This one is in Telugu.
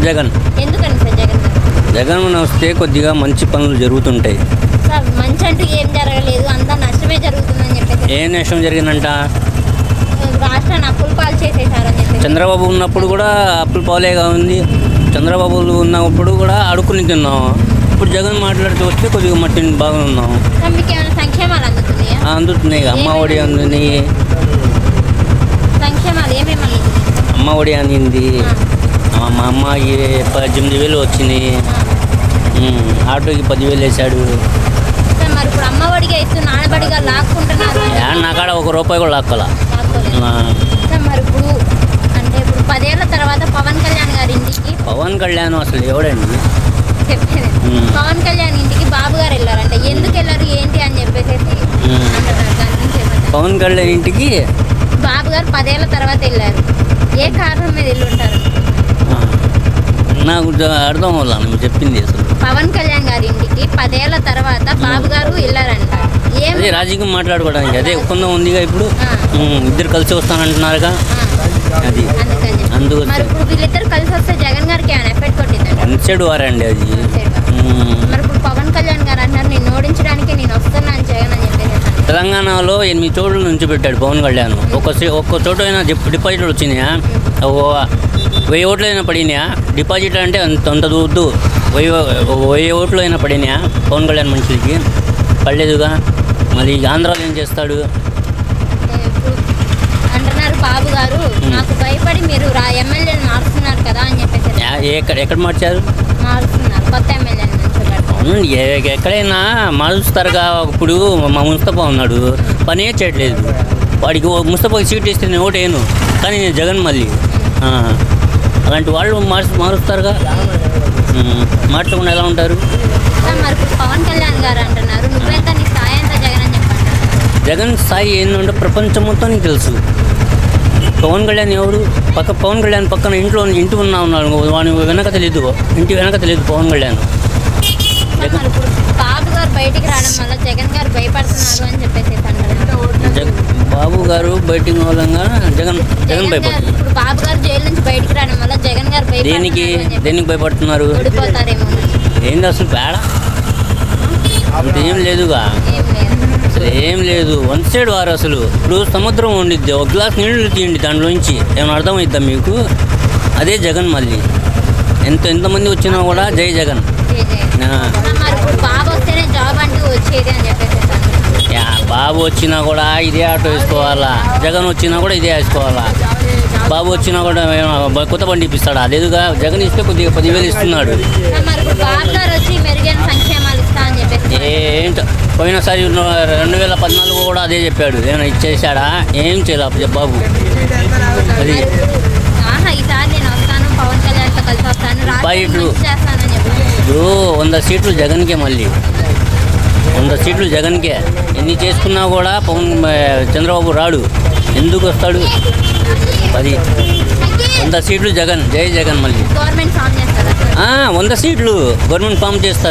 జగన్. ఎందుకని సార్ జగన్ గారు? జగన్ వస్తే కొద్దిగా మంచి పనులు జరుగుతుంటాయి. సార్ మంచి అంటూ ఏం జరగలేదు, అంతా నష్టమే జరుగుతుందని చెప్పేసి. ఏ నష్టం జరిగిందంట? రాష్ట్రాన్ని అప్పులు పాలు చేసేసారని చెప్పేసి. చంద్రబాబు ఉన్నప్పుడు కూడా అప్పుల పాలేగా ఉంది. చంద్రబాబు ఉన్నప్పుడు కూడా అడుక్కుని తిన్నాం. ఇప్పుడు జగన్ మాట్లాడుతూ వస్తే కొద్దిగా మట్టిని బాగా ఉన్నాం. సార్ మీకు ఏమైనా సంక్షేమాలు అందుతున్నాయా? అందుతున్నాయి. అమ్మ ఒడి అందింది. సంక్షేమాలు ఏమేమి అందుతున్నాయి? అమ్మ ఒడి అందింది. మా అమ్మాయి 18,000 వచ్చినాయి. ఆటోకి 10,000 వేసాడు. సార్ మరి ఇప్పుడు అమ్మ ఒడిగా ఇస్తూ నాన్నబడిగా లాక్కుంటున్నారు. నా కాడ 1 రూపాయి కూడా లాక్కోలా. సార్ మరి ఇప్పుడు అంటే ఇప్పుడు 10 ఏళ్ల తర్వాత పవన్ కళ్యాణ్ గారి ఇంటికి పవన్ కళ్యాణ్ అసలు ఎవడండి? చెప్పేది పవన్ కళ్యాణ్ ఇంటికి బాబు గారు వెళ్ళారంటే ఎందుకు వెళ్ళారు ఏంటి అని చెప్పేసి అంటున్నారు. దాని గురించి ఏమంటారు? పవన్ కళ్యాణ్ ఇంటికి బాబు గారు 10 ఏళ్ల తర్వాత వెళ్ళారు. ఏ కారణం మీద వెళ్ళుంటారు? నాకు అర్థం అవ్వాల నువ్వు చెప్పింది. అసలు పవన్ కళ్యాణ్ గారి ఇంటికి 10 ఏళ్ల తర్వాత బాబు గారు వెళ్ళారంట. అదే రాజకీయం మాట్లాడుకోవడానికి అదే ఒప్పందం ఉందిగా. ఇప్పుడు ఇద్దరు కలిసి వస్తానంటున్నారుగా. అది అందుకు మరి ఇప్పుడు వీళ్ళిద్దరు కలిసి వస్తే జగన్ గారికి ఏమైనా ఎఫెక్ట్ కొట్టిందండి? వన్సైడ్ వారండి అది. మరి ఇప్పుడు పవన్ కళ్యాణ్ గారు అంటారు నేను ఓడించడానికి నేను వస్తున్నాను జగన్ అని చెప్పేసి. తెలంగాణలో 8 చోట్ల నుంచి పెట్టాడు పవన్ కళ్యాణ్. ఒక్క చోట అయినా డిపాజిట్లు వచ్చినాయా? 1000 ఓట్లు అయినా పడినాయా? డిపాజిట్ అంటే అంత వద్దు. 1000 ఓట్లు అయినా పడినాయా పవన్ కళ్యాణ్ మనుషులకి? పడలేదుగా. మరి ఆంధ్రాలో ఏం చేస్తాడు? అంటున్నారు బాబు గారు నాకు భయపడి మీరు ఎమ్మెల్యేని మారుస్తున్నారు కదా అని చెప్పేసి. ఎక్కడ మార్చారు? మారుస్తున్నారు కొత్త ఎమ్మెల్యేని నుంచి. ఎక్కడైనా మారుస్తారుగా. ఇప్పుడు మా ముస్తఫా ఉన్నాడు, పనే చేయట్లేదు. వాడికి ముస్తఫాకి సీట్ ఇస్తే నేను ఓటేయను, కానీ నేను జగన్ మళ్ళీ అలాంటి వాళ్ళు మారుస్తారుగా. మార్చకుండా ఎలా ఉంటారు? మరి ఇప్పుడు పవన్ కళ్యాణ్ గారు అంటున్నారు నువ్వెంత నీ స్థాయి ఎంత జగన్ అని చెప్పంటారు. జగన్ స్థాయి ఏంటంటే ప్రపంచం మొత్తం తెలుసు. పవన్ కళ్యాణ్ ఎవరు? పవన్ కళ్యాణ్ పక్కన ఇంటి ఉన్నాడు, వాని వెనక తెలియదు, ఇంటి వెనక తెలియదు పవన్ కళ్యాణ్. ఇప్పుడు బాబు గారు బయటికి రావడం వల్ల జగన్ గారు భయపడుతున్నారు అని చెప్పేసి బాబు గారు బయటికి మూలంగా జగన్ భయపడుతున్నారు. ఇప్పుడు బాబు గారు జైలు నుంచి బయటికి రావడం వల్ల జగన్ గారు దేనికి భయపడుతున్నారు? ఓడిపోతారేమో. ఏంది అసలు తేడా? అంతేం లేదుగా. అసలు ఏం లేదు. వన్ సైడ్ వారు. అసలు ఇప్పుడు సముద్రం ఉండిద్ది, 1 గ్లాస్ నీళ్ళు తీయండి దాంట్లోంచి, ఏమైనా అర్థమవుద్దా మీకు? అదే జగన్ మళ్ళీ. ఎంతమంది వచ్చినా కూడా జై జగన్. బాబు వచ్చినా కూడా ఇదే ఆటో వేసుకోవాలా, జగన్ వచ్చినా కూడా ఇదే వేసుకోవాలా. బాబు వచ్చినా కూడా కొత్త బండి ఇప్పిస్తాడు. అదేదుగా జగన్ ఇస్తే కొద్దిగా 10,000 ఇస్తున్నాడు. ఏంటో పోయినసారి 2014 కూడా అదే చెప్పాడు. ఏమైనా ఇచ్చేసాడా? ఏం చేయలే బాబు. అది డిపాజిట్లు 100 సీట్లు జగన్కే. మళ్ళీ 100 సీట్లు జగన్కే. ఎన్ని చేసుకున్నా కూడా చంద్రబాబు రాడు. ఎందుకు వస్తాడు? 100 సీట్లు జగన్. జై జగన్. మళ్ళీ 100 సీట్లు గవర్నమెంట్ ఫామ్ చేస్తారు.